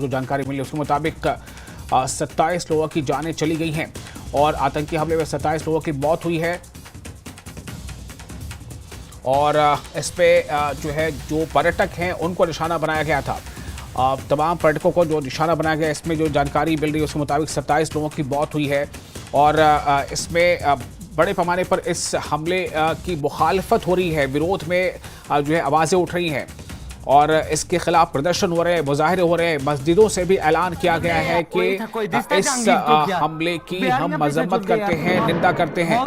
जो जानकारी मिली उसके मुताबिक 27 लोगों की जानें चली गई हैं और आतंकी हमले में 27 लोगों की मौत हुई है। और इस पे जो पर्यटक हैं उनको निशाना बनाया गया था। तमाम पर्यटकों को जो निशाना बनाया गया, इसमें जो जानकारी मिल रही है उसके मुताबिक 27 लोगों की मौत हुई है और इसमें बड़े पैमाने पर इस हमले की मुखालफत हो रही है, विरोध में आवाज़ें उठ रही हैं और इसके खिलाफ प्रदर्शन हो रहे हैं, मुजाहरे हो रहे हैं। मस्जिदों से भी ऐलान किया गया है कि इस हमले की हम मजम्मत करते हैं, निंदा करते हैं।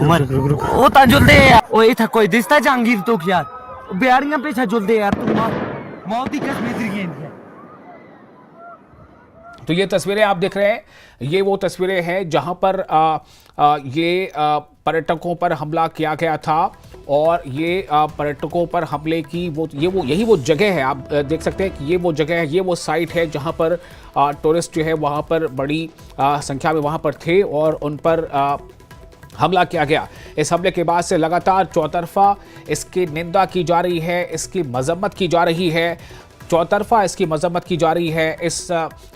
उमर ओ ताजुल दे यार, ओ इथा कोई दिसता जहांगीर तो यार, बिहारियां पीछे जुल दे यार, तुम मौत की कसम है। तो ये तस्वीरें आप देख रहे हैं, ये वो तस्वीरें हैं जहां पर ये पर्यटकों पर हमला किया गया था और ये पर्यटकों पर हमले की यही वो जगह है। आप देख सकते हैं कि ये वो जगह है, ये वो साइट है जहां पर टूरिस्ट जो है वहां पर बड़ी संख्या में वहां पर थे और उन पर हमला किया गया। इस हमले के बाद से लगातार चौतरफा इसकी निंदा की जा रही है, इसकी मजम्मत की जा रही है, चौतरफा इसकी मजम्मत की जा रही है इस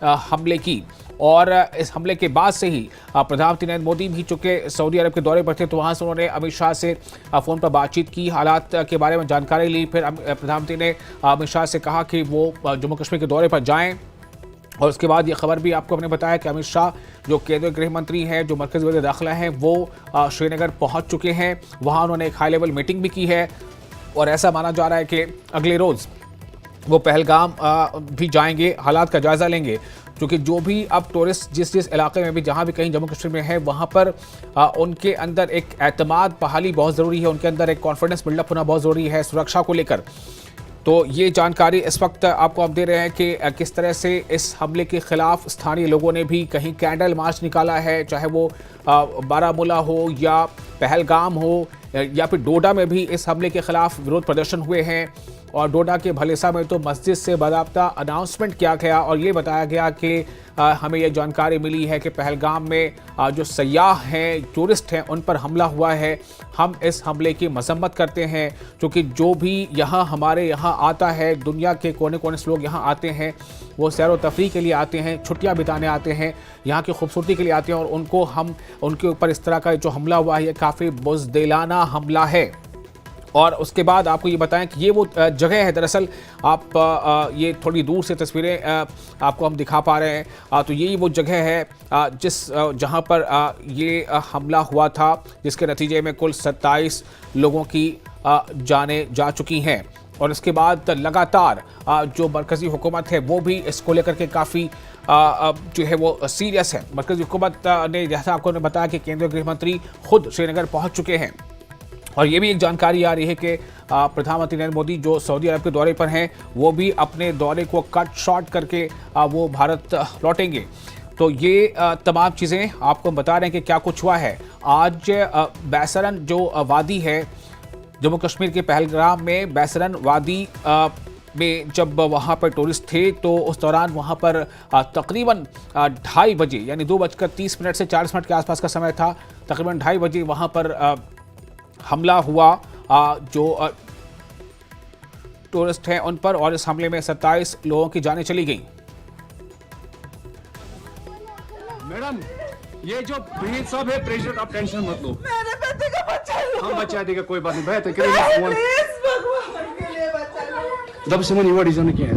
हमले की। और इस हमले के बाद से ही प्रधानमंत्री नरेंद्र मोदी भी चूंकि सऊदी अरब के दौरे पर थे तो वहाँ से उन्होंने अमित शाह से फ़ोन पर बातचीत की, हालात के बारे में जानकारी ली। फिर प्रधानमंत्री ने अमित शाह से कहा कि वो जम्मू कश्मीर के दौरे पर जाएँ और उसके बाद ये खबर भी आपको हमने बताया कि अमित शाह जो केंद्रीय गृह मंत्री हैं, जो मरकज़ी वज़ीर दाखिला हैं, वो श्रीनगर पहुंच चुके हैं। वहां उन्होंने एक हाई लेवल मीटिंग भी की है और ऐसा माना जा रहा है कि अगले रोज़ वो पहलगाम भी जाएंगे, हालात का जायज़ा लेंगे। क्योंकि जो भी अब टूरिस्ट जिस इलाके में भी जहाँ भी कहीं जम्मू कश्मीर में है वहाँ पर उनके अंदर एक एतमाद बहाली बहुत ज़रूरी है, उनके अंदर एक कॉन्फिडेंस बिल्डअप होना बहुत ज़रूरी है सुरक्षा को लेकर। तो ये जानकारी इस वक्त आपको हम दे रहे हैं कि किस तरह से इस हमले के खिलाफ स्थानीय लोगों ने भी कहीं कैंडल मार्च निकाला है, चाहे वो बारामूला हो या पहलगाम हो या फिर डोडा में भी इस हमले के खिलाफ विरोध प्रदर्शन हुए हैं। और डोडा के भलेसा में तो मस्जिद से बाकायदा अनाउंसमेंट किया गया और ये बताया गया कि हमें यह जानकारी मिली है कि पहलगाम में जो सयाह हैं, टूरिस्ट हैं, उन पर हमला हुआ है। हम इस हमले की मजम्मत करते हैं क्योंकि जो भी हमारे यहाँ आता है, दुनिया के कोने कोने से लोग यहाँ आते हैं, वो सैर व तफरीह के लिए आते हैं, छुट्टियाँ बिताने आते हैं, यहाँ की खूबसूरती के लिए आते हैं और उनके ऊपर इस तरह का जो हमला हुआ है ये काफ़ी बुज़दिलाना हमला है। और उसके बाद आपको ये बताएं कि ये वो जगह है, दरअसल आप ये थोड़ी दूर से तस्वीरें आपको हम दिखा पा रहे हैं। तो यही वो जगह है जहां पर ये हमला हुआ था, जिसके नतीजे में कुल 27 लोगों की जानें जा चुकी हैं। और इसके बाद लगातार जो मरकज़ी हुकूमत है वो भी इसको लेकर के काफ़ी जो है वो सीरियस है। मरकज़ी हुकूमत ने, जैसा आपको बताया कि केंद्रीय गृह मंत्री खुद श्रीनगर पहुँच चुके हैं और ये भी एक जानकारी आ रही है कि प्रधानमंत्री नरेंद्र मोदी जो सऊदी अरब के दौरे पर हैं वो भी अपने दौरे को कट शॉर्ट करके वो भारत लौटेंगे। तो ये तमाम चीज़ें आपको बता रहे हैं कि क्या कुछ हुआ है। आज बैसरन जो वादी है जम्मू कश्मीर के पहलगाम में, बैसरन वादी में जब वहाँ पर टूरिस्ट थे तो उस दौरान वहाँ पर तकरीबन 2:30 बजे यानी 2:30 से 40 मिनट के आसपास का समय था, तकरीबन 2:30 बजे वहाँ पर हमला हुआ जो टूरिस्ट हैं उन पर और इस हमले में 27 लोगों की जानें चली गई। मैडम, ये जो प्लीज सब है प्रेशर, आप टेंशन मत लो। मेरे बेटे का बच्चा लो। हम बचा देगा, कोई बात नहीं। बेहतर करेंगे फोन। प्लीज भगवान के लिए बचा लो। दब से मन युवा डिजाइन किया है।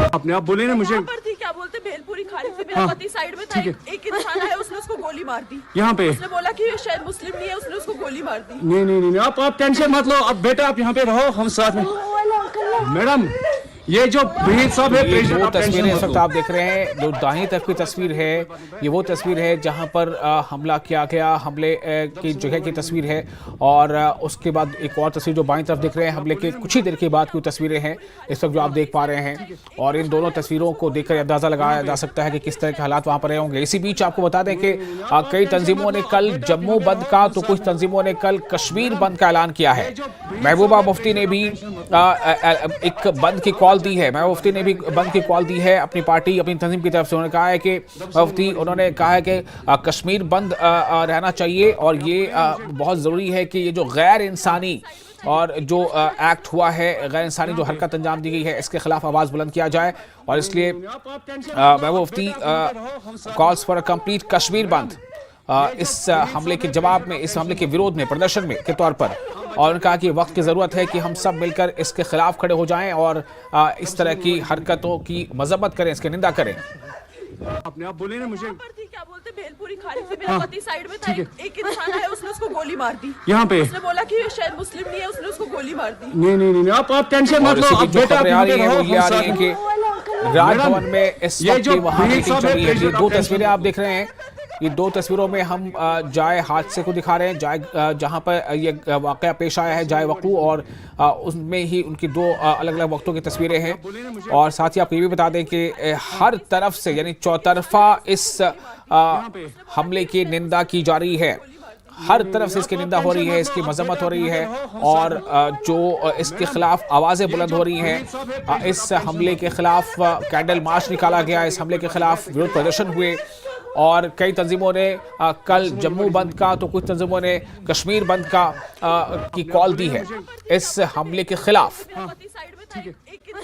अपने आप बोले ना मुझे। क्या बोलते भेलपुरी खाली से मेरा पति साइड में था, एक इंसान है उसने उसको गोली मार दी। यहाँ पे उसने बोला कि शायद मुस्लिम नहीं है, उसने उसको गोली मार दी। नहीं, आप टेंशन मत लो। अब बेटा आप यहाँ पे रहो, हम साथ में। मैडम ये जो ब्रीथ सब है ये प्रेशर वो आप टेंशन तस्वीरें इस मत वक्त लो। आप देख रहे हैं, जो दाहिनी तरफ की तस्वीर है, ये वो तस्वीर है जहां पर हमला किया गया, हमले की जगह की तस्वीर है। और उसके बाद एक और तस्वीर जो बाईं तरफ दिख रहे हैं, हमले के कुछ ही देर के बाद की तस्वीरें हैं इस वक्त जो आप देख पा रहे हैं। और इन दोनों तस्वीरों को देखकर अंदाजा लगाया जा सकता है कि किस तरह के हालात वहां पर रहे होंगे। इसी बीच आपको बता दें कि कई तंजीमों ने कल जम्मू बंद का, तो कुछ तंजीमों ने कल कश्मीर बंद का ऐलान किया है। महबूबा मुफ्ती ने भी एक बंद की कॉल दी है। महबूबा मुफ्ती ने भी बंद की कॉल दी है अपनी पार्टी, अपनी तंजीम की तरफ से। उन्होंने कहा है कि मुफ्ती, उन्होंने कहा है कि कश्मीर बंद रहना चाहिए और ये बहुत ज़रूरी है कि ये जो गैर इंसानी और जो एक्ट हुआ है, गैर इंसानी जो हरकत अंजाम दी गई है, इसके खिलाफ आवाज़ बुलंद किया जाए। और इसलिए Mehbooba Mufti calls for a complete Kashmir bandh इस हमले के जवाब में, इस हमले के विरोध में, प्रदर्शन में के तौर पर। और उन्होंने कहा कि वक्त की ज़रूरत है कि हम सब मिलकर इसके खिलाफ खड़े हो जाएं और इस तरह की हरकतों की मजम्मत करें, इसकी निंदा करें। अपने आप बोले ना मुझे पर थी, क्या बोलते भेलपुरी खाने से मेरा पति साइड में था, एक इंसान आया, उसने उसको गोली मार दी। यहाँ पे उसने बोला कि ये शायद मुस्लिम नहीं है, उसने उसको गोली मार दी। नहीं आप टेंशन और मत लो। इसी अब बीच जो बेटा खबरें आ रही हैं वो ये आ हम रही हैं साथ कि राजभवन में इस ये वक्त जो वहाँ ब्रीथ मीटिंग सब चल है, रही है। ये प्रेशर दो आप टेंशन तस्वीरें आप मत देख रहे हैं, ये दो तस्वीरों में हम जाए हादसे को दिखा रहे हैं, जाए जहां पर ये वाकया पेश आया है, जाए वकू, और उसमें ही उनकी दो अलग अलग वक्तों की तस्वीरें हैं। और साथ ही आपको ये भी बता दें कि हर तरफ से, यानी चौतरफा इस हमले की निंदा की जा रही है। हर तरफ से इसकी निंदा हो रही है, इसकी मजम्मत हो रही है और जो इसके खिलाफ आवाज़ें बुलंद हो रही हैं। इस हमले के खिलाफ कैंडल मार्च निकाला गया, इस हमले के खिलाफ विरोध प्रदर्शन हुए और कई तंजीमों ने कल जम्मू बंद का, तो कुछ तंजीमों ने कश्मीर बंद का की कॉल दी है इस हमले के खिलाफ। मेरा पति साइड में था, एक